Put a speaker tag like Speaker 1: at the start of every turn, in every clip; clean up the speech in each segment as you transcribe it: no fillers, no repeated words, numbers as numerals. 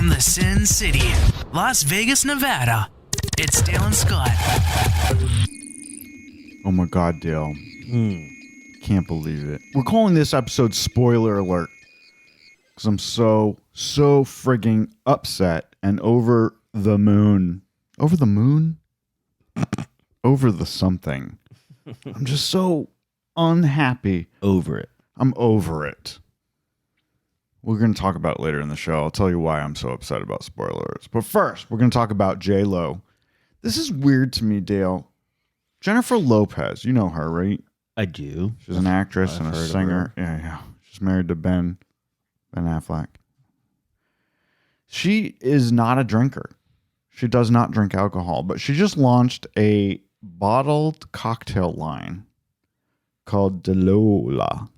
Speaker 1: From the Sin City, Las Vegas, Nevada, it's Dale and Scott.
Speaker 2: Oh my God, Dale. Can't believe it. We're calling this episode Spoiler Alert. Because I'm so frigging upset and over the moon. Over the moon? Over the something. I'm just so unhappy.
Speaker 3: Over it.
Speaker 2: I'm over it. We're going to talk about it later in the show. I'll tell you why I'm so upset about spoilers. But first, we're going to talk about J-Lo. This is weird to me, Dale. Jennifer Lopez, you know her, right?
Speaker 3: I do.
Speaker 2: She's an actress
Speaker 3: I've
Speaker 2: and a
Speaker 3: heard of
Speaker 2: singer.
Speaker 3: her.
Speaker 2: Yeah. She's married to Ben Affleck. She is not a drinker. She does not drink alcohol, but she just launched a bottled cocktail line called Delola.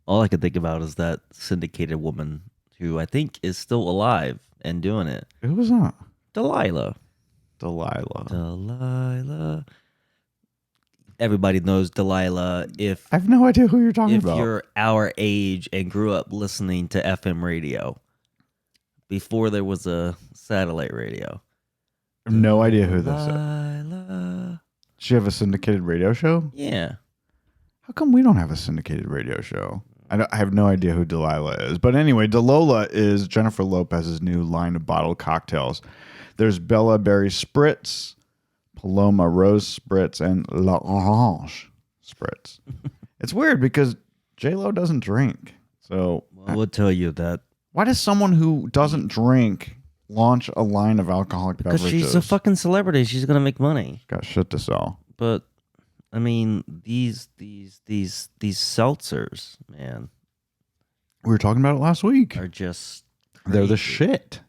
Speaker 3: All I can think about is that syndicated woman who I think is still alive and doing it.
Speaker 2: Who was that?
Speaker 3: Delilah. Everybody knows Delilah
Speaker 2: I have no idea who you're talking about.
Speaker 3: If you're our age and grew up listening to FM radio before there was a satellite radio.
Speaker 2: I have no idea who this is.
Speaker 3: Delilah.
Speaker 2: Does she have a syndicated radio show?
Speaker 3: Yeah.
Speaker 2: How come we don't have a syndicated radio show? I have no idea who Delilah is. But anyway, Delola is Jennifer Lopez's new line of bottled cocktails. There's Bella Berry Spritz, Paloma Rose Spritz, and La Orange Spritz. It's weird because J-Lo doesn't drink. So
Speaker 3: I will tell you that.
Speaker 2: Why does someone who doesn't drink launch a line of alcoholic
Speaker 3: Because
Speaker 2: beverages?
Speaker 3: she's a fucking celebrity. She's going to make money.
Speaker 2: Got shit to sell.
Speaker 3: But I mean, these seltzers, man,
Speaker 2: We were talking about it last week.
Speaker 3: are just
Speaker 2: They're the
Speaker 3: crazy.
Speaker 2: shit.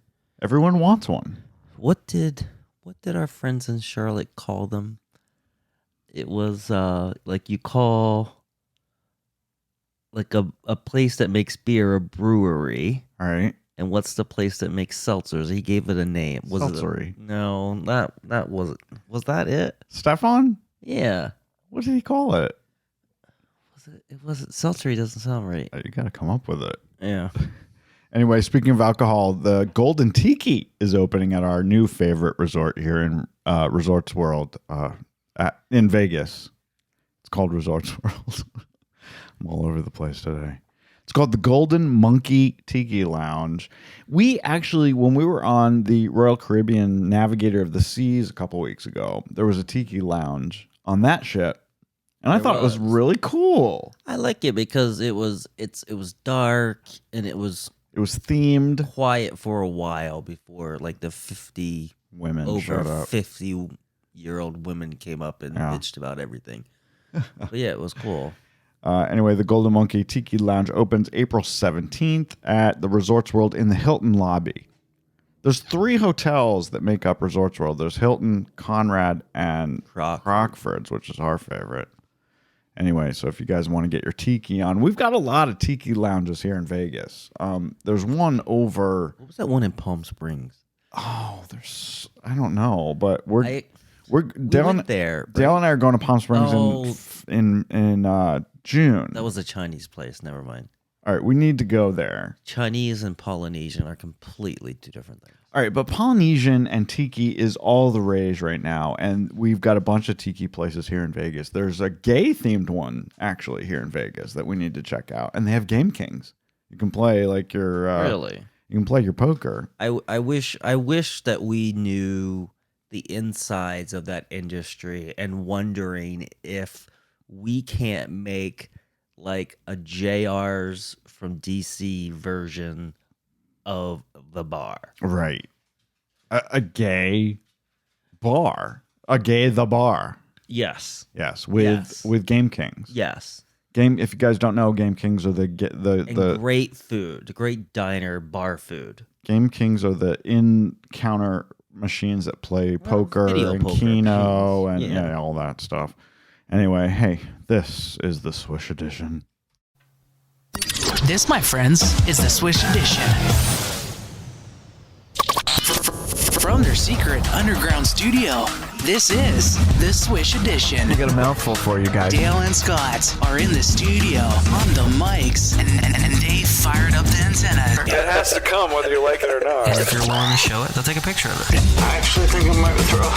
Speaker 2: Everyone wants one.
Speaker 3: What did our friends in Charlotte call them? It was like you call like a place that makes beer a brewery.
Speaker 2: All right.
Speaker 3: And what's the place that makes seltzers? He gave it a name. Was
Speaker 2: Seltzery.
Speaker 3: No, that wasn't. Was that it?
Speaker 2: Stefan?
Speaker 3: Yeah.
Speaker 2: What did he call it?
Speaker 3: It wasn't seltzery. Doesn't sound right.
Speaker 2: You got to come up with it.
Speaker 3: Yeah.
Speaker 2: Anyway, speaking of alcohol, the Golden Tiki is opening at our new favorite resort here in Resorts World in Vegas. It's called Resorts World. I'm all over the place today. It's called the Golden Monkey Tiki Lounge. We actually, when we were on the Royal Caribbean Navigator of the Seas a couple weeks ago, there was a tiki lounge on that ship. And I thought it was really cool.
Speaker 3: I like it because it was dark and it was
Speaker 2: themed.
Speaker 3: Quiet for a while before like the 50
Speaker 2: Women showed up.
Speaker 3: 50-year-old women came up and bitched about everything. But yeah, it was cool.
Speaker 2: Anyway, the Golden Monkey Tiki Lounge opens April 17th at the Resorts World in the Hilton lobby. There's 3 hotels that make up Resorts World. There's Hilton, Conrad, and Crockford's, which is our favorite. Anyway, so if you guys want to get your tiki on, we've got a lot of tiki lounges here in Vegas. There's one over.
Speaker 3: What was that one in Palm Springs?
Speaker 2: Oh, I don't know, but Dale
Speaker 3: went there.
Speaker 2: Dale and I are going to Palm Springs in June.
Speaker 3: That was a Chinese place. Never mind.
Speaker 2: All right, we need to go there.
Speaker 3: Chinese and Polynesian are completely two different things.
Speaker 2: All right, but Polynesian and tiki is all the rage right now, and we've got a bunch of tiki places here in Vegas. There's a gay-themed one, actually, here in Vegas that we need to check out, and they have Game Kings. You can play like your...
Speaker 3: really?
Speaker 2: You can play your poker.
Speaker 3: I wish that we knew the insides of that industry and wondering if we can't make like a JR's from DC version of the bar.
Speaker 2: Right. A gay bar. A gay the bar.
Speaker 3: Yes.
Speaker 2: Yes. With Game Kings.
Speaker 3: Yes.
Speaker 2: If you guys don't know, Game Kings are the
Speaker 3: great food, great diner bar food.
Speaker 2: Game Kings are the in-counter machines that play poker and Keno and all that stuff. Anyway, hey, this is the Swish Edition.
Speaker 1: This, my friends, is the Swish Edition. From From their secret underground studio, this is the Swish Edition.
Speaker 4: I got a mouthful for you guys.
Speaker 1: Dale and Scott are in the studio on the mics, and they fired up the antenna.
Speaker 5: It has to come whether you like it or not.
Speaker 6: And if you're willing to show it, they'll take a picture of it.
Speaker 5: I actually think I might throw.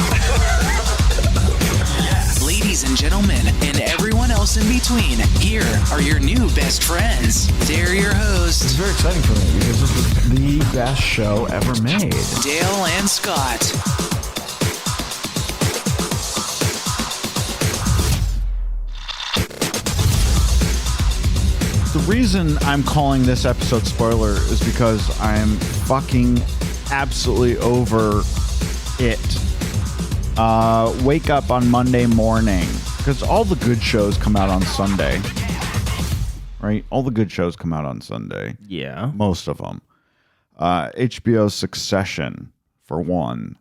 Speaker 1: Ladies and gentlemen, and everyone else in between, here are your new best friends. They're your
Speaker 4: It's
Speaker 1: hosts,
Speaker 4: very exciting for me because this is the best show ever made.
Speaker 1: Dale and Scott.
Speaker 2: The reason I'm calling this episode spoiler is because I'm fucking absolutely over it. Wake up on Monday morning, because all the good shows come out on Sunday, right? All the good shows come out on Sunday.
Speaker 3: Yeah.
Speaker 2: Most of them. HBO's Succession, for one,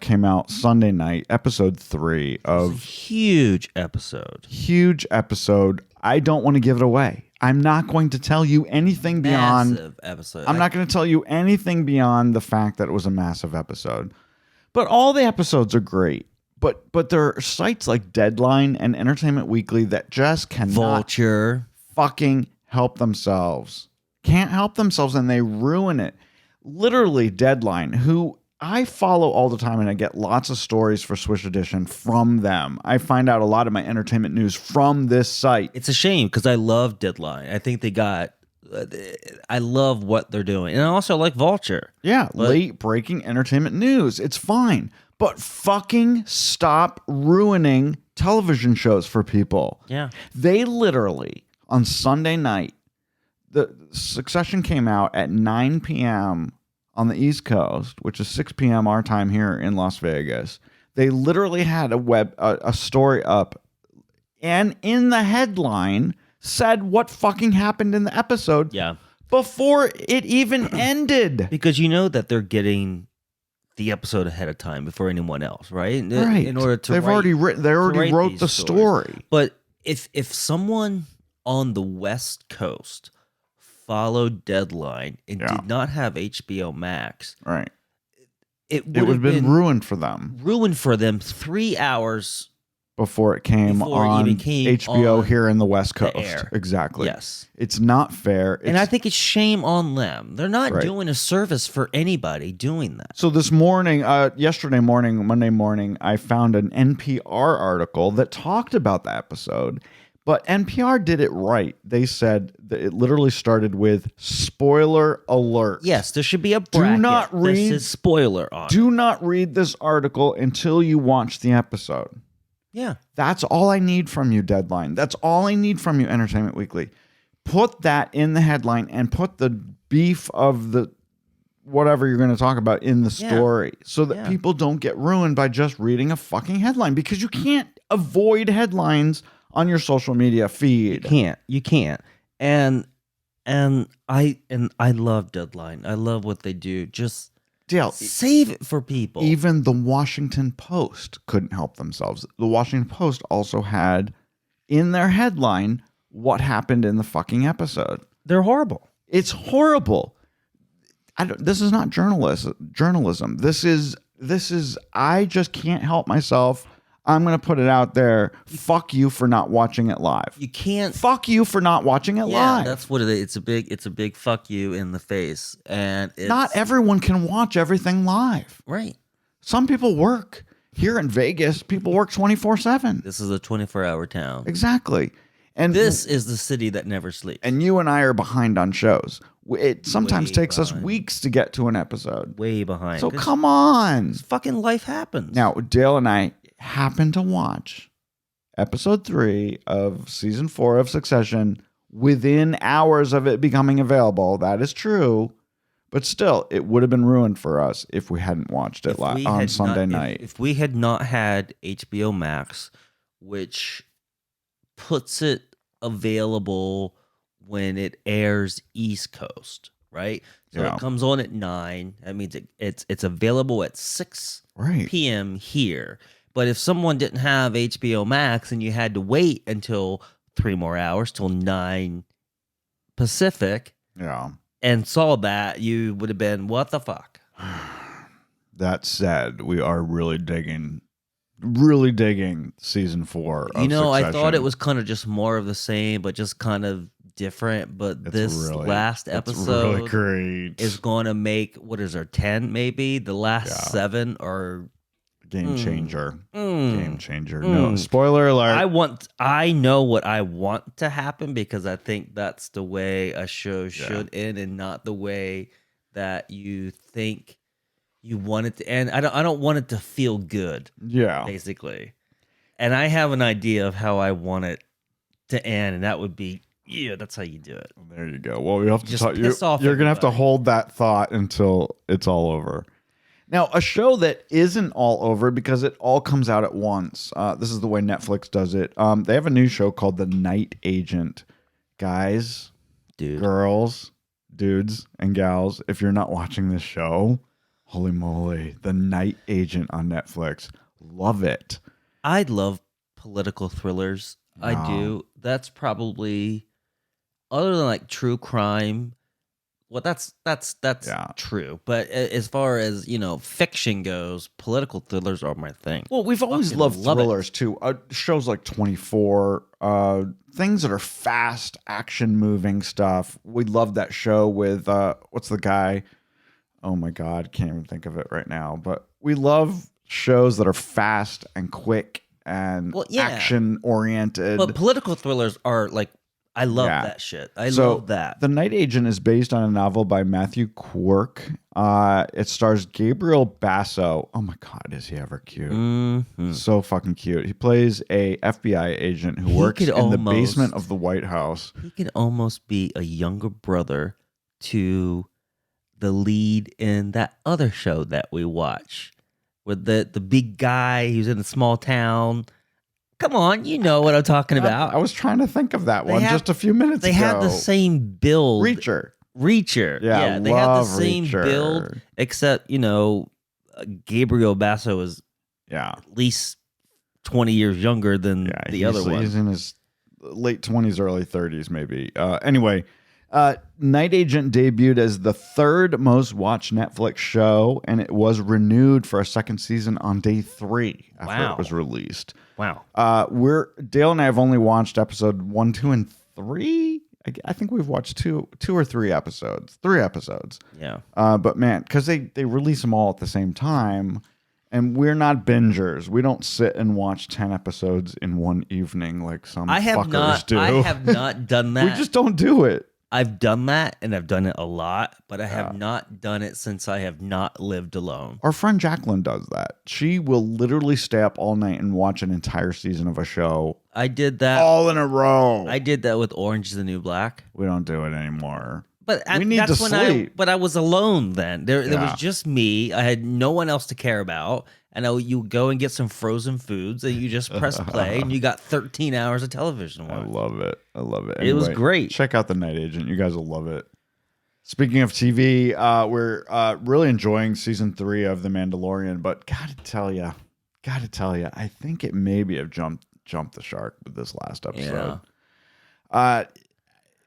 Speaker 2: came out Sunday night, episode 3 of...
Speaker 3: Huge episode.
Speaker 2: Huge episode. I don't want to give it away. I'm not going to tell you anything beyond...
Speaker 3: Massive episode.
Speaker 2: I'm not going to tell you anything beyond the fact that it was a massive episode. But all the episodes are great. But there are sites like Deadline and Entertainment Weekly that just cannot
Speaker 3: Vulture.
Speaker 2: fucking help themselves. Can't help themselves, and they ruin it. Literally, Deadline, who I follow all the time, and I get lots of stories for Swish Edition from them. I find out a lot of my entertainment news from this site.
Speaker 3: It's a shame because I love Deadline. I think they got... I love what they're doing. And I also like Vulture.
Speaker 2: Yeah, late breaking entertainment news. It's fine. But fucking stop ruining television shows for people.
Speaker 3: Yeah.
Speaker 2: They literally, on Sunday night, the Succession came out at 9 p.m. on the East Coast, which is 6 p.m. our time here in Las Vegas. They literally had a story up, and in the headline said what fucking happened in the episode.
Speaker 3: Yeah.
Speaker 2: Before it even ended.
Speaker 3: Because you know that they're getting the episode ahead of time before anyone else, right?
Speaker 2: Right.
Speaker 3: In order to
Speaker 2: They already
Speaker 3: write
Speaker 2: wrote
Speaker 3: these
Speaker 2: the
Speaker 3: stories.
Speaker 2: story.
Speaker 3: But if someone on the West Coast followed Deadline and did not have HBO Max,
Speaker 2: Right.
Speaker 3: it
Speaker 2: It would have been ruined for them
Speaker 3: ruined for them 3 hours.
Speaker 2: before it came
Speaker 3: Before it
Speaker 2: on
Speaker 3: even came
Speaker 2: HBO
Speaker 3: on
Speaker 2: here in the West
Speaker 3: the
Speaker 2: Coast.
Speaker 3: air.
Speaker 2: Exactly.
Speaker 3: Yes.
Speaker 2: It's not fair.
Speaker 3: And I think it's shame on them. They're not
Speaker 2: Right.
Speaker 3: doing a service for anybody doing that.
Speaker 2: So this morning, yesterday morning, Monday morning, I found an NPR article that talked about the episode, but NPR did it right. They said that it literally started with spoiler alert.
Speaker 3: Yes, there should be a bracket
Speaker 2: not
Speaker 3: that
Speaker 2: read-
Speaker 3: says spoiler on it.
Speaker 2: Do not read this article until you watch the episode.
Speaker 3: Yeah.
Speaker 2: That's all I need from you, Deadline. That's all I need from you, Entertainment Weekly. Put that in the headline and put the beef of the whatever you're going to talk about in the story so that people don't get ruined by just reading a fucking headline, because you can't avoid headlines on your social media feed.
Speaker 3: You can't. And I love Deadline. I love what they do. Just
Speaker 2: Dale,
Speaker 3: save it for people.
Speaker 2: even the Washington Post couldn't help themselves. The Washington Post also had in their headline what happened in the fucking episode.
Speaker 3: They're horrible.
Speaker 2: It's horrible. This is not journalism. This is I just can't help myself. I'm going to put it out there. Fuck you for not watching it live.
Speaker 3: You can't.
Speaker 2: Fuck you for not watching it live.
Speaker 3: That's what it is. It's a big fuck you in the face. And it's
Speaker 2: Not everyone can watch everything live.
Speaker 3: right.
Speaker 2: Some people work. Here in Vegas, people work 24/7.
Speaker 3: This is a 24-hour town.
Speaker 2: Exactly. And
Speaker 3: This is the city that never sleeps.
Speaker 2: and you and I are behind on shows. It sometimes
Speaker 3: Way
Speaker 2: takes us
Speaker 3: behind.
Speaker 2: weeks to get to an episode.
Speaker 3: Way behind.
Speaker 2: So
Speaker 3: 'Cause
Speaker 2: come on.
Speaker 3: fucking life happens.
Speaker 2: Now, Dale and I happened to watch episode 3 of season 4 of Succession within hours of it becoming available. That is true. But still, it would have been ruined for us if we hadn't watched it
Speaker 3: If we
Speaker 2: on
Speaker 3: had
Speaker 2: Sunday
Speaker 3: not-
Speaker 2: night.
Speaker 3: If we had not had HBO Max, which puts it available when it airs East Coast, right? So
Speaker 2: Yeah.
Speaker 3: it comes on at 9. That means it's available at 6
Speaker 2: Right.
Speaker 3: p.m. here. But if someone didn't have HBO Max and you had to wait until 3 more hours till 9 Pacific
Speaker 2: Yeah.
Speaker 3: and saw that, you would have been, what the fuck?
Speaker 2: That said, we are really digging season 4 of
Speaker 3: You know, I
Speaker 2: Succession.
Speaker 3: thought it was kind of just more of the same, but just kind of different. But
Speaker 2: It's really-
Speaker 3: last
Speaker 2: it's
Speaker 3: episode
Speaker 2: really great.
Speaker 3: is going to make, what is there, 10 maybe? The last 7 are
Speaker 2: Game changer.
Speaker 3: Mm.
Speaker 2: Game changer. No, spoiler alert.
Speaker 3: I know what I want to happen because I think that's the way a show should end, and not the way that you think you want it to end. I don't want it to feel good.
Speaker 2: Yeah.
Speaker 3: Basically. And I have an idea of how I want it to end, and that would be, that's how you do it.
Speaker 2: There you go. Well, we have to
Speaker 3: Just
Speaker 2: talk.
Speaker 3: piss off
Speaker 2: You're going to have to
Speaker 3: everybody.
Speaker 2: hold that thought until it's all over. Now, a show that isn't all over because it all comes out at once. This is the way Netflix does it. They have a new show called The Night Agent. Guys, girls, dudes, and gals, if you're not watching this show, holy moly, The Night Agent on Netflix. Love it.
Speaker 3: I love political thrillers. I do. That's probably, other than like true crime. Well, that's true. But as far as, fiction goes, political thrillers are my thing.
Speaker 2: Well, we've always
Speaker 3: Fucking
Speaker 2: loved
Speaker 3: love it.
Speaker 2: thrillers too. Shows like 24, things that are fast, action moving stuff. We love that show with what's the guy? Oh my God, can't even think of it right now. But we love shows that are fast and quick and action oriented.
Speaker 3: But political thrillers are like, I love that shit. I love that.
Speaker 2: The Night Agent is based on a novel by Matthew Quirk. It stars Gabriel Basso. Oh my God, is he ever cute?
Speaker 3: Mm-hmm.
Speaker 2: So fucking cute. He plays a FBI agent who works in the basement of the White House.
Speaker 3: He could almost be a younger brother to the lead in that other show that we watch with the big guy who's in a small town. Come on, you know what I'm talking about.
Speaker 2: I was trying to think of that one just a few minutes ago.
Speaker 3: They have the same build. Reacher.
Speaker 2: Yeah,
Speaker 3: they have the same
Speaker 2: Reacher.
Speaker 3: build, except, Gabriel Basso is at least 20 years younger than the other one.
Speaker 2: He's in his late 20s, early 30s, maybe. Anyway, Night Agent debuted as the third most watched Netflix show, and it was renewed for a second season on day 3 after it was released.
Speaker 3: Wow.
Speaker 2: Dale and I have only watched episode 1, 2, and 3. I think we've watched two or three episodes. 3 episodes.
Speaker 3: Yeah.
Speaker 2: But man, because they release them all at the same time, and we're not bingers. We don't sit and watch 10 episodes in one evening like some fuckers do.
Speaker 3: I have not done that.
Speaker 2: We just don't do it.
Speaker 3: I've done that, and I've done it a lot, but I have not done it since I have not lived alone.
Speaker 2: Our friend Jacqueline does that. She will literally stay up all night and watch an entire season of a show.
Speaker 3: I did that
Speaker 2: all in a row.
Speaker 3: I did that with Orange is the New Black.
Speaker 2: We don't do it anymore.
Speaker 3: But
Speaker 2: we need to sleep.
Speaker 3: But I was alone then. There was just me. I had no one else to care about. And you go and get some frozen foods, and you just press play, and you got 13 hours of television.
Speaker 2: I love it.
Speaker 3: Anyway, it was great.
Speaker 2: Check out The Night Agent. You guys will love it. Speaking of TV, we're really enjoying season 3 of The Mandalorian, but gotta tell you, I think it maybe have jumped the shark with this last episode.
Speaker 3: Yeah.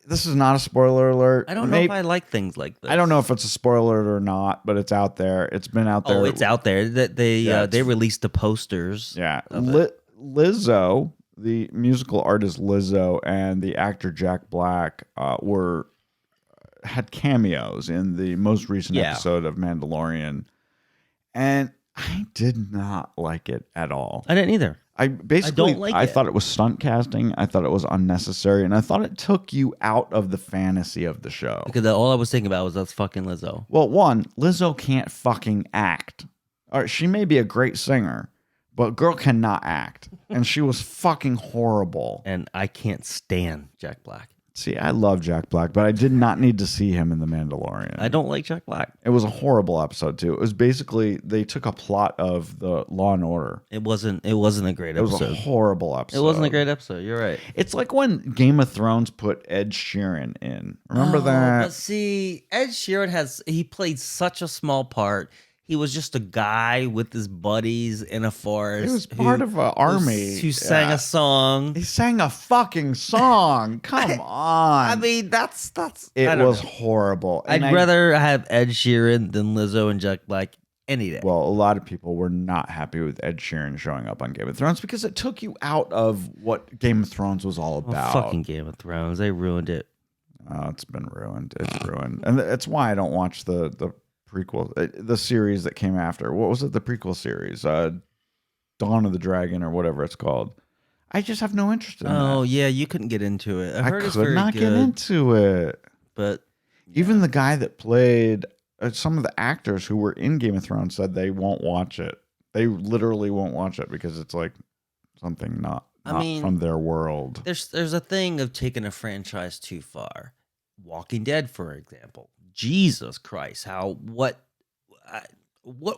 Speaker 2: This is not a spoiler alert.
Speaker 3: I don't know if I like things like this.
Speaker 2: I don't know if it's a spoiler alert or not, but it's out there. It's been out there.
Speaker 3: Oh, it's out there. They released the posters.
Speaker 2: Yeah. Lizzo, the musical artist Lizzo, and the actor Jack Black had cameos in the most recent episode of Mandalorian. And I did not like it at all.
Speaker 3: I didn't either.
Speaker 2: I
Speaker 3: don't like it.
Speaker 2: thought it was stunt casting. I thought it was unnecessary, and I thought it took you out of the fantasy of the show.
Speaker 3: Because all I was thinking about was that's fucking Lizzo.
Speaker 2: Well, one, Lizzo can't fucking act. All right, she may be a great singer, but girl cannot act, and she was fucking horrible.
Speaker 3: And I can't stand Jack Black.
Speaker 2: See, I love Jack Black, but I did not need to see him in The Mandalorian.
Speaker 3: I don't like Jack Black.
Speaker 2: It was a horrible episode too. It was basically they took a plot of the Law and Order.
Speaker 3: It wasn't a great episode.
Speaker 2: It was a horrible episode.
Speaker 3: It wasn't a great episode. You're right.
Speaker 2: It's like when Game of Thrones put Ed Sheeran in. Remember that?
Speaker 3: But see, Ed Sheeran he played such a small part. He was just a guy with his buddies in a forest.
Speaker 2: He was part of an army.
Speaker 3: Who sang a song.
Speaker 2: He sang a fucking song. Come on.
Speaker 3: I mean, that's.
Speaker 2: It was horrible.
Speaker 3: I'd rather have Ed Sheeran than Lizzo and Jack Black any day.
Speaker 2: Well, a lot of people were not happy with Ed Sheeran showing up on Game of Thrones because it took you out of what Game of Thrones was all about.
Speaker 3: Fucking Game of Thrones, they ruined it.
Speaker 2: Oh, it's been ruined. It's ruined, and that's why I don't watch the prequel, the series that came after. What was it? The prequel series, Dawn of the Dragon or whatever it's called. I just have no interest in that.
Speaker 3: Oh yeah, you couldn't get into it. I heard it's
Speaker 2: could
Speaker 3: very
Speaker 2: not
Speaker 3: good,
Speaker 2: get into it.
Speaker 3: but
Speaker 2: Even the guy that played some of the actors who were in Game of Thrones said they won't watch it. They literally won't watch it because it's like something not from their world.
Speaker 3: There's a thing of taking a franchise too far. Walking Dead, for example. Jesus Christ, what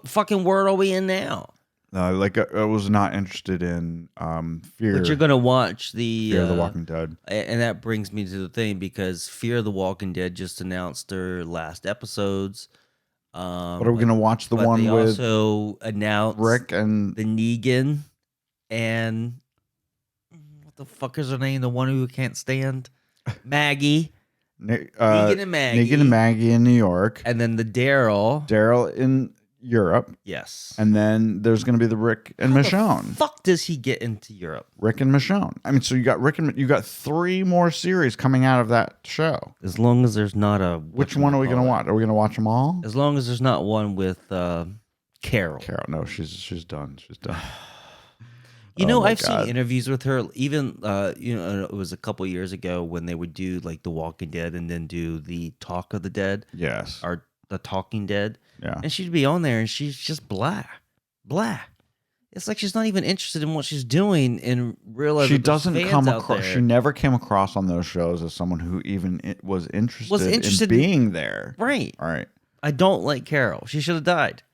Speaker 3: fucking world are we in now?
Speaker 2: I was not interested in Fear.
Speaker 3: But you're gonna watch
Speaker 2: Fear of the Walking Dead,
Speaker 3: and that brings me to the thing because Fear of the Walking Dead just announced their last episodes.
Speaker 2: What are we gonna watch? The
Speaker 3: but
Speaker 2: one
Speaker 3: they
Speaker 2: with
Speaker 3: also announced
Speaker 2: Rick and
Speaker 3: the Negan and what the fuck is her name? The one who can't stand Maggie. Negan and Maggie.
Speaker 2: Negan and Maggie in New York,
Speaker 3: And then the Daryl.
Speaker 2: Daryl in Europe.
Speaker 3: Yes.
Speaker 2: And then there's going to be the Rick and
Speaker 3: How
Speaker 2: Michonne.
Speaker 3: the fuck does he get into Europe?
Speaker 2: Rick and Michonne. I mean, so you got 3 more series coming out of that show.
Speaker 3: As long as there's not a...
Speaker 2: Which one are we going to watch? Are we going to watch them all?
Speaker 3: As long as there's not one with Carol.
Speaker 2: Carol, no, she's done. She's done.
Speaker 3: You know,
Speaker 2: my
Speaker 3: I've
Speaker 2: God.
Speaker 3: seen interviews with her. Even it was a couple years ago when they would do like The Walking Dead and then do the Talk of the Dead.
Speaker 2: Yes.
Speaker 3: Or The Talking Dead.
Speaker 2: Yeah.
Speaker 3: And she'd be on there and she's just blah. It's like she's not even interested in what she's doing in real life.
Speaker 2: She doesn't come across. She never came across on those shows as someone who even was interested in being there.
Speaker 3: Right.
Speaker 2: All right.
Speaker 3: I don't like Carol. She should have died.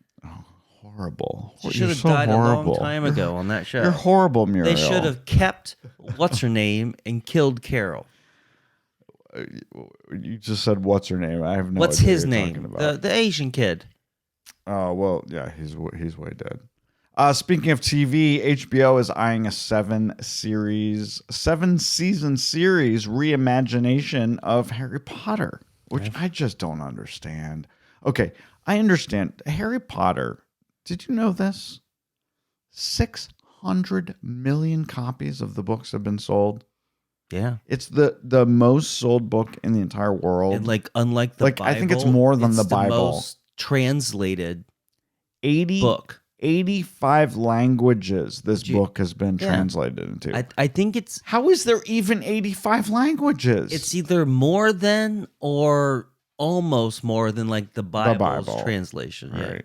Speaker 2: Horrible.
Speaker 3: She should have died a long time ago on that show.
Speaker 2: You're horrible, Muriel.
Speaker 3: They should have kept what's her name and killed Carol.
Speaker 2: You just said what's her name? I have no
Speaker 3: What's
Speaker 2: idea
Speaker 3: his
Speaker 2: what you're
Speaker 3: name?
Speaker 2: talking about.
Speaker 3: The Asian kid.
Speaker 2: Oh, well, yeah, he's way dead. Speaking of TV, HBO is eyeing a 7-season series reimagination of Harry Potter, which I just don't understand. Okay, I understand. Harry Potter, did you know this? 600 million copies of the books have been sold.
Speaker 3: Yeah.
Speaker 2: It's the most sold book in the entire world.
Speaker 3: And unlike the Bible,
Speaker 2: I think it's more than the Bible.
Speaker 3: Most translated
Speaker 2: 80
Speaker 3: book.
Speaker 2: 85 languages this book has been translated into.
Speaker 3: I think it's...
Speaker 2: How is there even 85 languages?
Speaker 3: It's either more than or almost more than like the Bible's translation. Yeah.
Speaker 2: Right.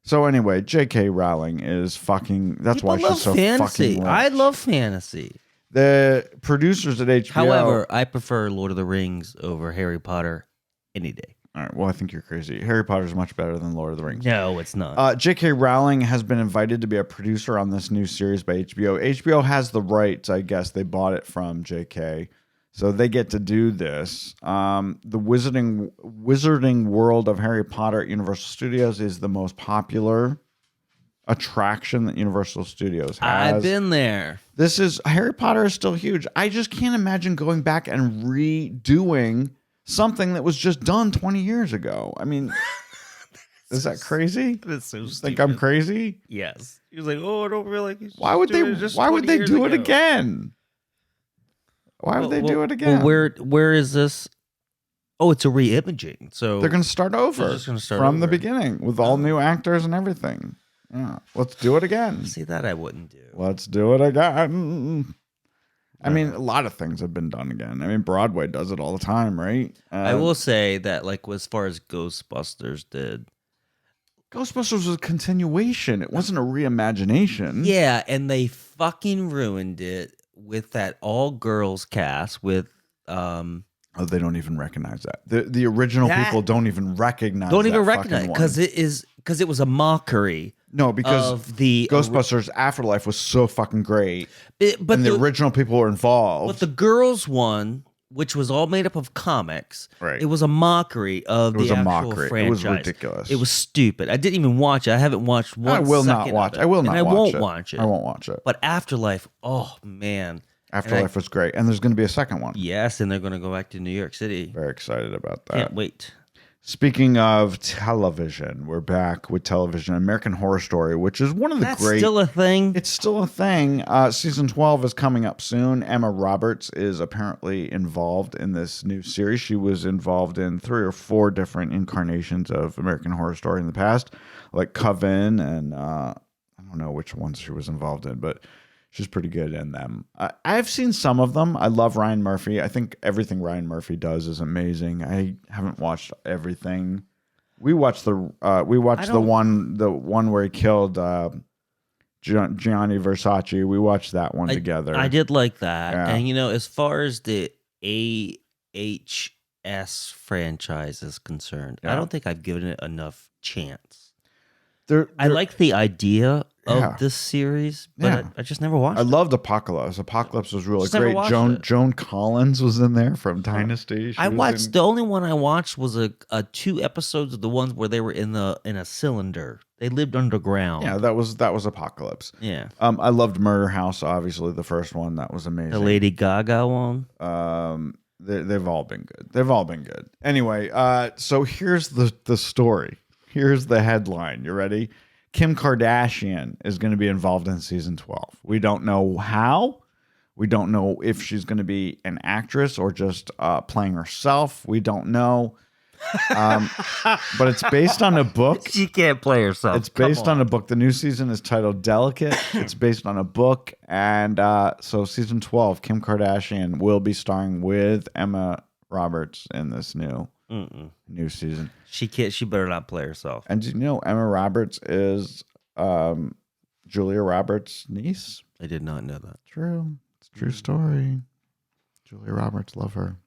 Speaker 2: So anyway, J.K. Rowling is fucking... That's
Speaker 3: People
Speaker 2: why
Speaker 3: love
Speaker 2: she's so
Speaker 3: fantasy.
Speaker 2: fucking rich.
Speaker 3: I love fantasy.
Speaker 2: The producers at HBO...
Speaker 3: However, I prefer Lord of the Rings over Harry Potter any day.
Speaker 2: All right, well, I think you're crazy. Harry Potter is much better than Lord of the Rings.
Speaker 3: No, it's not.
Speaker 2: J.K. Rowling has been invited to be a producer on this new series by HBO. HBO has the rights, I guess. They bought it from J.K., so they get to do this. The Wizarding World of Harry Potter at Universal Studios is the most popular attraction that Universal Studios has.
Speaker 3: I've been there.
Speaker 2: Harry Potter is still huge. I just can't imagine going back and redoing something that was just done 20 years ago. I mean, is that crazy?
Speaker 3: That's so stupid.
Speaker 2: Think I'm crazy?
Speaker 3: Yes. He was like, "Oh, I don't really like."
Speaker 2: Why would they do it again? Why would they do it again?
Speaker 3: Well, where is this? Oh, it's a reimaging. So
Speaker 2: they're going to start over
Speaker 3: They're just gonna start
Speaker 2: from the
Speaker 3: over.
Speaker 2: beginning with all new actors and everything. Yeah, let's do it again.
Speaker 3: See, that I wouldn't do.
Speaker 2: Let's do it again. I mean, a lot of things have been done again. I mean, Broadway does it all the time, right?
Speaker 3: I will say that, as far as Ghostbusters did,
Speaker 2: Ghostbusters was a continuation. It wasn't a reimagination.
Speaker 3: yeah, and they fucking ruined it with that all-girls cast with
Speaker 2: Oh, they don't even recognize that. The original people don't even recognize.
Speaker 3: because it was a mockery.
Speaker 2: No, because
Speaker 3: of the
Speaker 2: Ghostbusters Afterlife was so fucking great,
Speaker 3: but
Speaker 2: and the original people were involved.
Speaker 3: But the girls one, which was all made up of comics,
Speaker 2: Right.
Speaker 3: it was a mockery of the actual franchise.
Speaker 2: It was ridiculous.
Speaker 3: It was stupid. I didn't even watch it. I haven't watched one.
Speaker 2: I will not
Speaker 3: second
Speaker 2: watch.
Speaker 3: of it.
Speaker 2: I will not.
Speaker 3: And I
Speaker 2: watch
Speaker 3: won't
Speaker 2: it.
Speaker 3: watch it.
Speaker 2: I won't watch it.
Speaker 3: But Afterlife, oh man,
Speaker 2: Afterlife was great, and there's going to be a second one.
Speaker 3: yes, and they're going to go back to New York City.
Speaker 2: Very excited about that.
Speaker 3: Can't wait.
Speaker 2: Speaking of television, we're back with television. American Horror Story, which is one of the
Speaker 3: That's
Speaker 2: great.
Speaker 3: still a thing.
Speaker 2: It's still a thing. Season 12 is coming up soon. Emma Roberts is apparently involved in this new series. She was involved in 3 or 4 different incarnations of American Horror Story in the past, like Coven, and I don't know which ones she was involved in, but she's pretty good in them. I've seen some of them. I love Ryan Murphy. I think everything Ryan Murphy does is amazing. I haven't watched everything. We watched the one where he killed Gianni Versace. We watched that one together.
Speaker 3: I did like that.
Speaker 2: Yeah.
Speaker 3: And as far as the AHS franchise is concerned, I
Speaker 2: Yeah.
Speaker 3: don't think I've given it enough chance.
Speaker 2: I
Speaker 3: I like the idea
Speaker 2: Yeah.
Speaker 3: of this series, but
Speaker 2: Yeah.
Speaker 3: I just never watched
Speaker 2: I
Speaker 3: it.
Speaker 2: loved Apocalypse. Apocalypse was really
Speaker 3: Just never
Speaker 2: great.
Speaker 3: watched it.
Speaker 2: Joan Collins was in there from Dynasty. She
Speaker 3: I
Speaker 2: was
Speaker 3: watched
Speaker 2: in-
Speaker 3: the only one I watched was a 2 episodes of the ones where they were in a cylinder. They lived underground.
Speaker 2: Yeah, that was Apocalypse.
Speaker 3: Yeah.
Speaker 2: I loved Murder House, obviously the first one. That was amazing.
Speaker 3: The Lady Gaga one.
Speaker 2: They've all been good. They've all been good. Anyway, so here's the story. Here's the headline. You ready? Kim Kardashian is going to be involved in season 12. We don't know how. We don't know if she's going to be an actress or just playing herself. We don't know. But it's based on a book.
Speaker 3: She can't play herself.
Speaker 2: It's based on a book. The new season is titled Delicate. It's based on a book. And so season 12, Kim Kardashian will be starring with Emma Roberts in this new season.
Speaker 3: She can't. She better not play herself.
Speaker 2: And do you know Emma Roberts is Julia Roberts' niece?
Speaker 3: I did not know that.
Speaker 2: True. It's a true story. Julia Roberts, love her.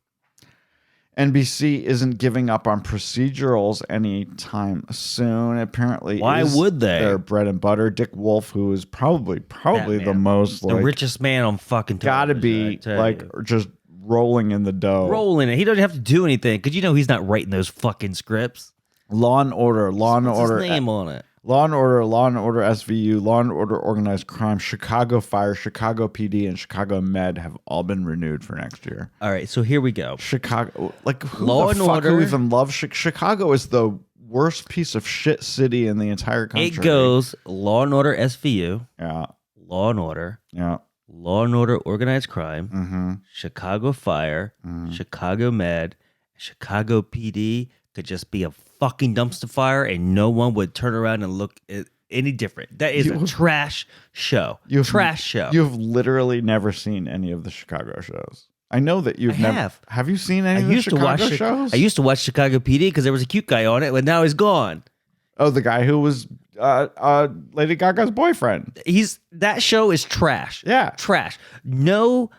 Speaker 2: NBC isn't giving up on procedurals anytime soon. Apparently,
Speaker 3: Why would they?
Speaker 2: Their bread and butter. Dick Wolf, who is probably
Speaker 3: That
Speaker 2: the
Speaker 3: man.
Speaker 2: most
Speaker 3: The richest man on fucking
Speaker 2: gotta
Speaker 3: television, I
Speaker 2: be
Speaker 3: tell
Speaker 2: like
Speaker 3: you.
Speaker 2: just rolling in the dough.
Speaker 3: rolling it. He doesn't have to do anything because he's not writing those fucking scripts.
Speaker 2: Law and Order,
Speaker 3: What's his name on it?
Speaker 2: Law and Order SVU, Law and Order Organized Crime, Chicago Fire, Chicago PD, and Chicago Med have all been renewed for next year.
Speaker 3: All right, so here we go.
Speaker 2: Chicago, like who
Speaker 3: Law
Speaker 2: the
Speaker 3: and
Speaker 2: fuck
Speaker 3: Order.
Speaker 2: who even loves Chicago? Is the worst piece of shit city in the entire country.
Speaker 3: It goes Law and Order SVU,
Speaker 2: Yeah,
Speaker 3: Law and Order,
Speaker 2: yeah.
Speaker 3: Law and Order Organized Crime,
Speaker 2: Mm-hmm.
Speaker 3: Chicago Fire, Chicago Med, Chicago PD could just be a fucking dumpster fire and no one would turn around and look any different. That is a trash show. Trash show.
Speaker 2: You've literally never seen any of the Chicago shows. I know that you've never.
Speaker 3: have.
Speaker 2: Have you seen any of the Chicago shows?
Speaker 3: I used to watch Chicago PD because there was a cute guy on it, but now he's gone.
Speaker 2: Oh, the guy who was Lady Gaga's boyfriend.
Speaker 3: That show is trash.
Speaker 2: Yeah.
Speaker 3: Trash. No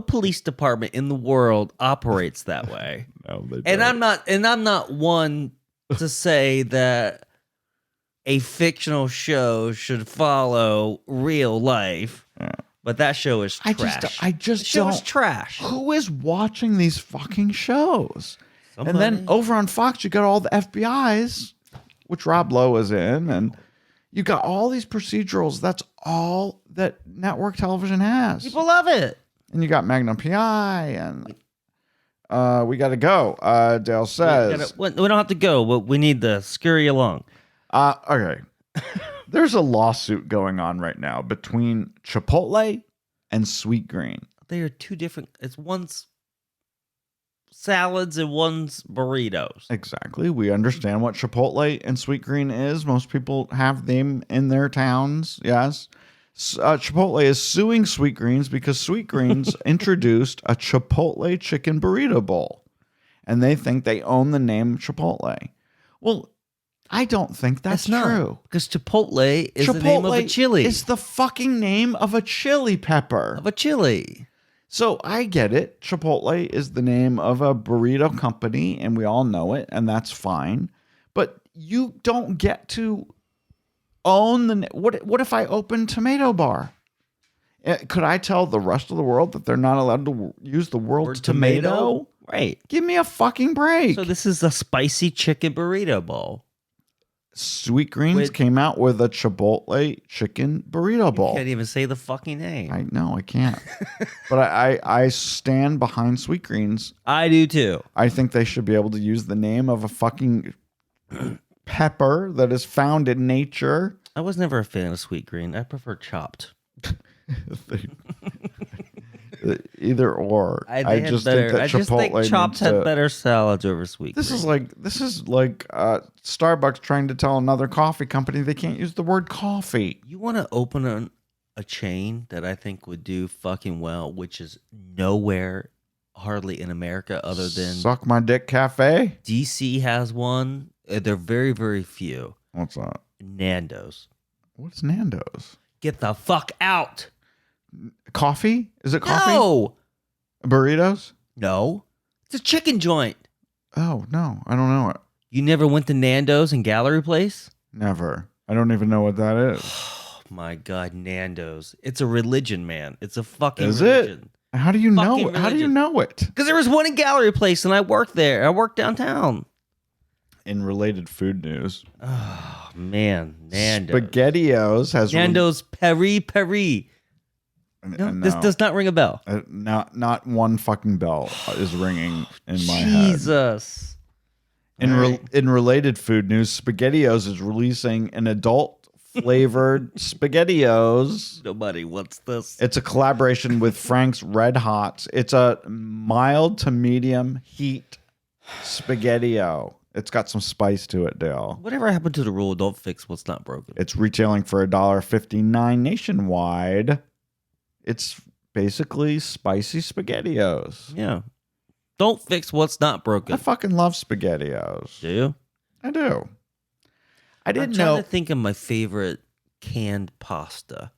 Speaker 3: police department in the world operates that way.
Speaker 2: No, they
Speaker 3: And
Speaker 2: don't.
Speaker 3: I'm not one to say that a fictional show should follow real life. But that show is trash.
Speaker 2: I just
Speaker 3: the show is
Speaker 2: don't-
Speaker 3: trash.
Speaker 2: Who is watching these fucking shows? And
Speaker 3: Somebody.
Speaker 2: then over on Fox, you got all the FBI's, which Rob Lowe is in, and you got all these procedurals. That's all that network television has.
Speaker 3: People love it.
Speaker 2: And you got Magnum PI, and we got to go. Dale says,
Speaker 3: We don't have to go, but we need to scurry along.
Speaker 2: okay. There's a lawsuit going on right now between Chipotle and Sweetgreen.
Speaker 3: They are two different. It's one's salads and one's burritos.
Speaker 2: Exactly. We understand what Chipotle and Sweetgreen is. Most people have them in their towns. Yes. Chipotle is suing Sweetgreens because Sweetgreens introduced a Chipotle chicken burrito bowl, and they think they own the name Chipotle. Well, I don't think that's true.
Speaker 3: Because Chipotle is the name of a chili.
Speaker 2: It's the fucking name of a chili pepper.
Speaker 3: Of a chili.
Speaker 2: So I get it. Chipotle is the name of a burrito company, and we all know it, and that's fine. But you don't get to own the. What if I open Tomato Bar? Could I tell the rest of the world that they're not allowed to use the word tomato?
Speaker 3: Right.
Speaker 2: Give me a fucking break.
Speaker 3: So this is a spicy chicken burrito bowl.
Speaker 2: Sweetgreens
Speaker 3: With-
Speaker 2: came out with a Chipotle chicken burrito bowl.
Speaker 3: Can't even say the fucking name.
Speaker 2: I know I can't, but I stand behind Sweetgreens.
Speaker 3: I do too.
Speaker 2: I think they should be able to use the name of a fucking pepper that is found in nature.
Speaker 3: I was never a fan of Sweetgreen. I prefer chopped.
Speaker 2: Either or. I just think that Chipotle
Speaker 3: chopped
Speaker 2: needs
Speaker 3: had
Speaker 2: to-
Speaker 3: better salads over Sweetgreen.
Speaker 2: This is like Starbucks trying to tell another coffee company they can't use the word coffee.
Speaker 3: You want to open a chain that I think would do fucking well, which is nowhere, hardly in America, other than
Speaker 2: Suck My Dick Cafe.
Speaker 3: DC has one. They're very, very few.
Speaker 2: What's that?
Speaker 3: Nando's.
Speaker 2: What's Nando's?
Speaker 3: Get the fuck out.
Speaker 2: Coffee? Is it coffee?
Speaker 3: No.
Speaker 2: Burritos?
Speaker 3: No. It's a chicken joint.
Speaker 2: Oh no, I don't know it.
Speaker 3: You never went to Nando's in Gallery Place?
Speaker 2: Never. I don't even know what that is.
Speaker 3: Oh my God, Nando's. It's a religion, man. It's a fucking
Speaker 2: Is it?
Speaker 3: religion.
Speaker 2: How do you know
Speaker 3: Fucking
Speaker 2: it? How do you
Speaker 3: religion.
Speaker 2: know it?
Speaker 3: Because there was one in Gallery Place and I worked there. I worked downtown.
Speaker 2: In related food news,
Speaker 3: Oh, man. Nando's.
Speaker 2: SpaghettiOs has
Speaker 3: Nando's Peri Peri. No, this does not ring a bell.
Speaker 2: not one fucking bell is ringing in my head.
Speaker 3: Jesus.
Speaker 2: In
Speaker 3: All right.
Speaker 2: in related food news, SpaghettiOs is releasing an adult flavored SpaghettiOs.
Speaker 3: Nobody wants this.
Speaker 2: It's a collaboration with Frank's Red Hots. It's a mild to medium heat SpaghettiO. It's got some spice to it, Dale.
Speaker 3: Whatever happened to the rule, don't fix what's not broken.
Speaker 2: It's retailing for $1.59 nationwide. It's basically spicy SpaghettiOs.
Speaker 3: Yeah. Don't fix what's not broken.
Speaker 2: I fucking love SpaghettiOs.
Speaker 3: Do you?
Speaker 2: I do. I
Speaker 3: I'm
Speaker 2: didn't
Speaker 3: trying
Speaker 2: know.
Speaker 3: to think of my favorite canned pasta.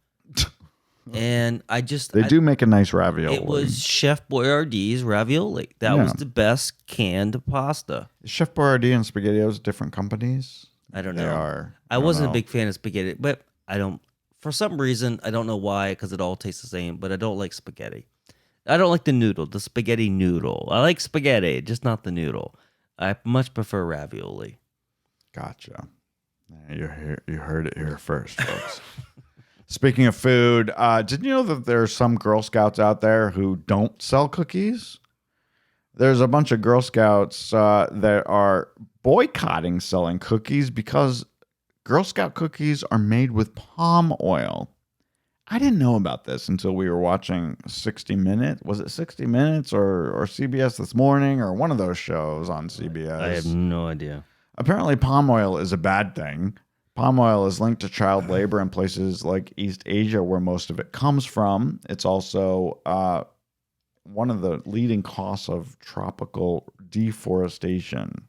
Speaker 3: And I just...
Speaker 2: They do make a nice ravioli.
Speaker 3: It was Chef Boyardee's ravioli. That was
Speaker 2: Yeah.
Speaker 3: the best canned pasta.
Speaker 2: Is Chef Boyardee and SpaghettiOs different companies?
Speaker 3: I don't
Speaker 2: They
Speaker 3: know.
Speaker 2: are.
Speaker 3: I
Speaker 2: don't
Speaker 3: wasn't
Speaker 2: know.
Speaker 3: a big fan of spaghetti, but I don't... For some reason, I don't know why, because it all tastes the same, but I don't like spaghetti. I don't like the noodle, the spaghetti noodle. I like spaghetti, just not the noodle. I much prefer ravioli.
Speaker 2: Gotcha. You heard it here first, folks. Speaking of food, did you know that there are some Girl Scouts out there who don't sell cookies? There's a bunch of Girl Scouts that are boycotting selling cookies because Girl Scout cookies are made with palm oil. I didn't know about this until we were watching 60 Minutes. Was it 60 Minutes or CBS This Morning or one of those shows on CBS?
Speaker 3: I have no idea.
Speaker 2: Apparently, palm oil is a bad thing. Palm oil is linked to child labor in places like East Asia, where most of it comes from. It's also one of the leading causes of tropical deforestation.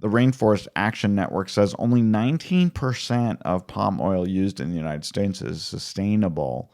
Speaker 2: The Rainforest Action Network says only 19% of palm oil used in the United States is sustainable.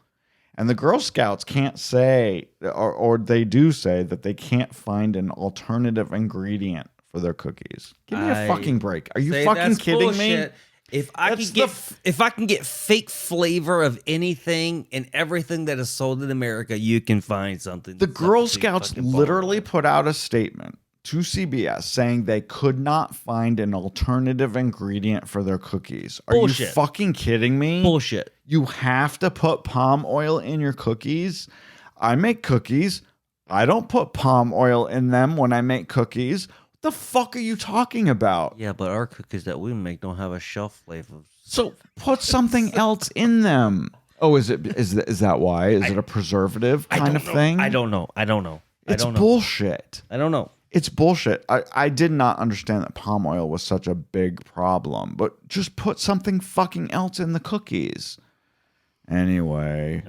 Speaker 2: And the Girl Scouts can't say, or they do say, that they can't find an alternative ingredient for their cookies. Give me a fucking break. Are you
Speaker 3: Say
Speaker 2: fucking
Speaker 3: that's
Speaker 2: kidding
Speaker 3: bullshit.
Speaker 2: me?
Speaker 3: If I can get fake flavor of anything and everything that is sold in America, you can find something.
Speaker 2: The
Speaker 3: that
Speaker 2: Girl
Speaker 3: substitutes
Speaker 2: Scouts
Speaker 3: fucking palm
Speaker 2: literally
Speaker 3: oil.
Speaker 2: put out a statement to CBS saying they could not find an alternative ingredient for their cookies. Are
Speaker 3: Bullshit.
Speaker 2: you fucking kidding me?
Speaker 3: Bullshit.
Speaker 2: You have to put palm oil in your cookies. I make cookies. I don't put palm oil in them when I make cookies. What the fuck are you talking about?
Speaker 3: Yeah, but our cookies that we make don't have a shelf life of.
Speaker 2: So put something else in them. Oh, is that why? Is it a preservative kind of thing?
Speaker 3: I don't know.
Speaker 2: It's bullshit.
Speaker 3: I don't know.
Speaker 2: It's bullshit. I did not understand that palm oil was such a big problem, but just put something fucking else in the cookies. Anyway,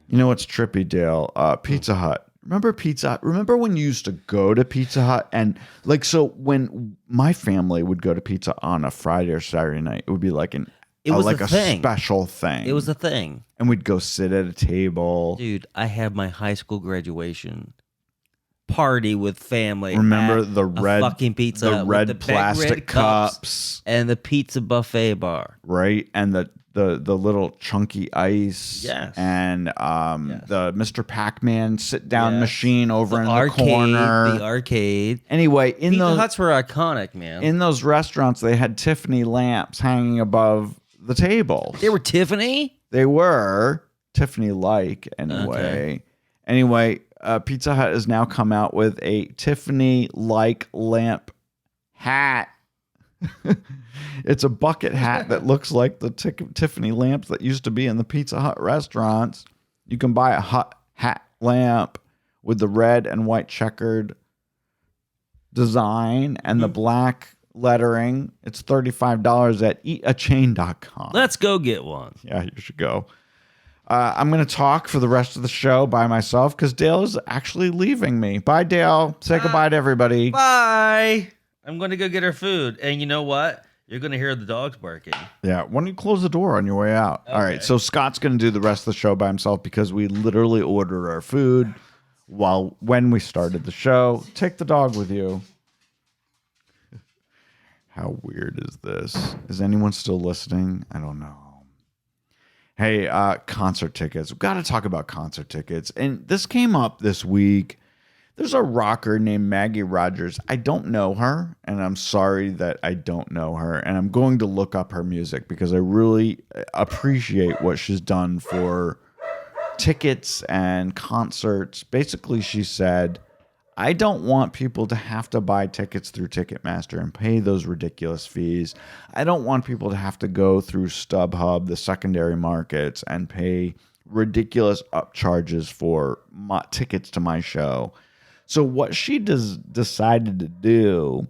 Speaker 2: you know what's trippy, Dale? Pizza Hut. Remember Pizza Hut? Remember when you used to go to Pizza Hut and when my family would go to pizza on a Friday or Saturday night, it would be like a
Speaker 3: thing.
Speaker 2: special thing.
Speaker 3: It was a thing.
Speaker 2: And we'd go sit at a table.
Speaker 3: Dude, I had my high school graduation party with family.
Speaker 2: Remember
Speaker 3: at
Speaker 2: the
Speaker 3: a
Speaker 2: red
Speaker 3: fucking pizza
Speaker 2: the
Speaker 3: Hut with
Speaker 2: red
Speaker 3: the big
Speaker 2: plastic
Speaker 3: red
Speaker 2: cups.
Speaker 3: and the pizza buffet bar.
Speaker 2: Right? And the the little chunky ice.
Speaker 3: Yes.
Speaker 2: And the Mr. Pac-Man sit down machine over
Speaker 3: The
Speaker 2: in
Speaker 3: arcade,
Speaker 2: the corner.
Speaker 3: The arcade.
Speaker 2: Anyway,
Speaker 3: Pizza Huts were iconic, man.
Speaker 2: in those restaurants, they had Tiffany lamps hanging above the tables.
Speaker 3: They were Tiffany?
Speaker 2: They were Tiffany-like anyway.
Speaker 3: Okay.
Speaker 2: Anyway, Pizza Hut has now come out with a Tiffany-like lamp hat. It's a bucket hat that looks like the Tiffany lamps that used to be in the Pizza Hut restaurants. You can buy a hat lamp with the red and white checkered design and the black lettering. It's $35 at eatachain.com.
Speaker 3: Let's go get one.
Speaker 2: Yeah, you should go. I'm going to talk for the rest of the show by myself because Dale is actually leaving me. Bye, Dale. Say goodbye to everybody.
Speaker 3: Bye. I'm going to go get her food. And you know what? You're going to hear the dogs barking.
Speaker 2: Yeah, why don't you close the door on your way out? All right, so Scott's going to do the rest of the show by himself because we literally ordered our food when we started the show. Take the dog with you. How weird is this? Is anyone still listening? I don't know. Hey, concert tickets. We've got to talk about concert tickets. And this came up this week. There's a rocker named Maggie Rogers. I don't know her, and I'm sorry that I don't know her. And I'm going to look up her music because I really appreciate what she's done for tickets and concerts. Basically, she said, I don't want people to have to buy tickets through Ticketmaster and pay those ridiculous fees. I don't want people to have to go through StubHub, the secondary markets, and pay ridiculous upcharges for tickets to my show. So what she decided to do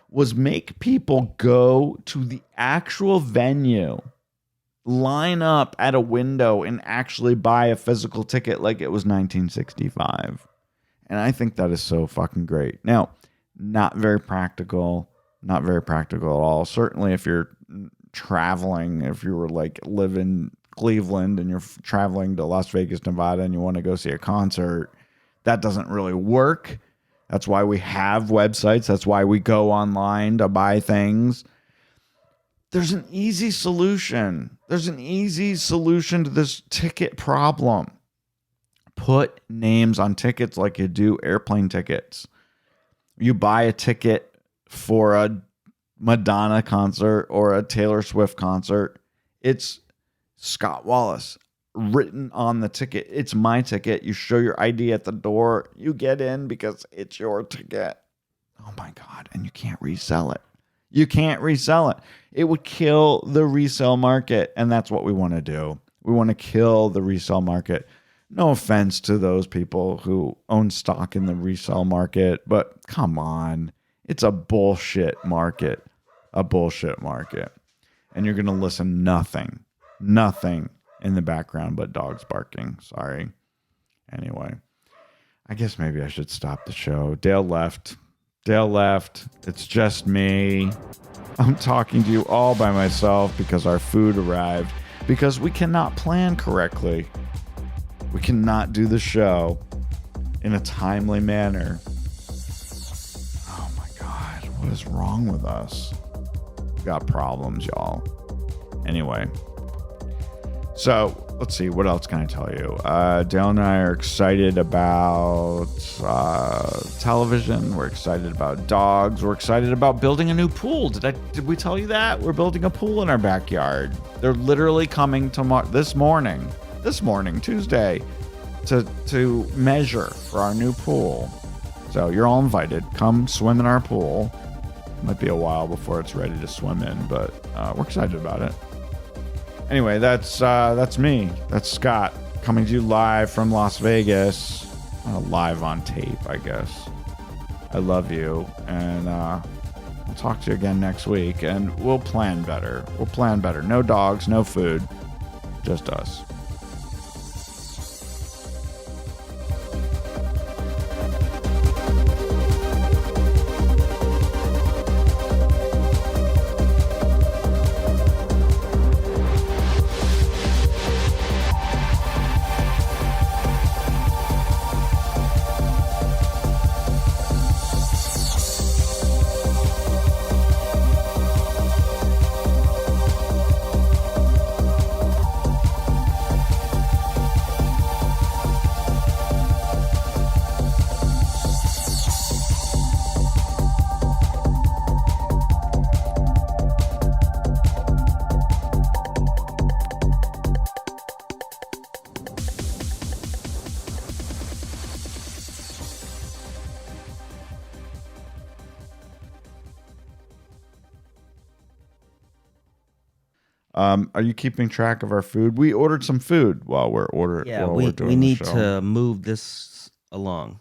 Speaker 2: was make people go to the actual venue, line up at a window, and actually buy a physical ticket like it was 1965. And I think that is so fucking great. Now, not very practical at all. Certainly if you're traveling, if you were like live in Cleveland and you're traveling to Las Vegas, Nevada, and you want to go see a concert, that doesn't really work. That's why we have websites. That's why we go online to buy things. There's an easy solution. There's an easy solution to this ticket problem. Put names on tickets like you do airplane tickets. You buy a ticket for a Madonna concert or a Taylor Swift concert. It's Scott Wallace written on the ticket. It's my ticket. You show your ID at the door. You get in because it's your ticket. Oh my God. And you can't resell it. You can't resell it. It would kill the resale market. And that's what we want to do. We want to kill the resale market. No offense to those people who own stock in the resale market, but come on. It's a bullshit market. A bullshit market. And you're going to listen nothing in the background but dogs barking. Sorry. Anyway, I guess maybe I should stop the show. Dale left. It's just me. I'm talking to you all by myself because our food arrived. Because we cannot plan correctly. We cannot do the show in a timely manner. Oh my God. What is wrong with us? We got problems, y'all. Anyway. So, let's see. What else can I tell you? Dale and I are excited about television. We're excited about dogs. We're excited about building a new pool. Did we tell you that? We're building a pool in our backyard. They're literally coming tomorrow, this morning, Tuesday, to measure for our new pool. So you're all invited. Come swim in our pool. Might be a while before it's ready to swim in, but we're excited about it. Anyway, that's me. That's Scott coming to you live from Las Vegas. Live on tape, I guess. I love you, and I'll talk to you again next week, and we'll plan better. No dogs, no food, just us. Are you keeping track of our food? We ordered some food while we're
Speaker 3: Yeah,
Speaker 2: while
Speaker 3: we
Speaker 2: we're doing
Speaker 3: need
Speaker 2: the show.
Speaker 3: to move this along.